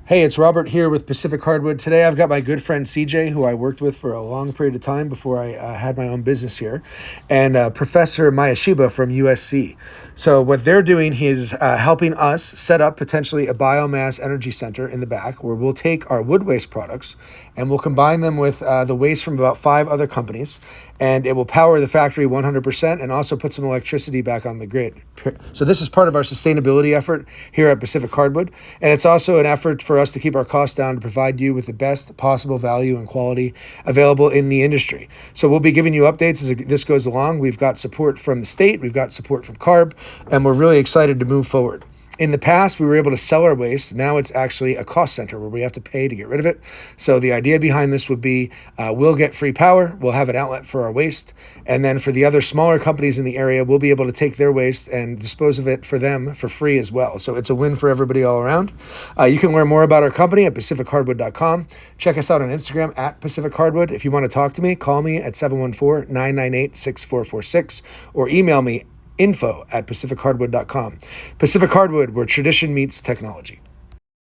Hey, it's Robert here with Pacific Hardwood. Today I've got my good friend CJ, who I worked with for a long period of time before I had my own business here, and Professor Mayashiba from USC. So what they're doing is helping us set up potentially a biomass energy center in the back where we'll take our wood waste products and we'll combine them with the waste from about 5 other companies, and it will power the factory 100% and also put some electricity back on the grid. So this is part of our sustainability effort here at Pacific Hardwood, and it's also an effort for us to keep our costs down to provide you with the best possible value and quality available in the industry. So we'll be giving you updates as this goes along. We've got support from the state, we've got support from CARB, and we're really excited to move forward. In the past, we were able to sell our waste. Now it's actually a cost center where we have to pay to get rid of it. So the idea behind this would be we'll get free power, we'll have an outlet for our waste, and then for the other smaller companies in the area, we'll be able to take their waste and dispose of it for them for free as well. So it's a win for everybody all around. You can learn more about our company at pacifichardwood.com. Check us out on Instagram at Pacific Hardwood. If you want to talk to me, call me at 714-998-6446 or email me info@pacifichardwood.com. Pacific Hardwood, where tradition meets technology.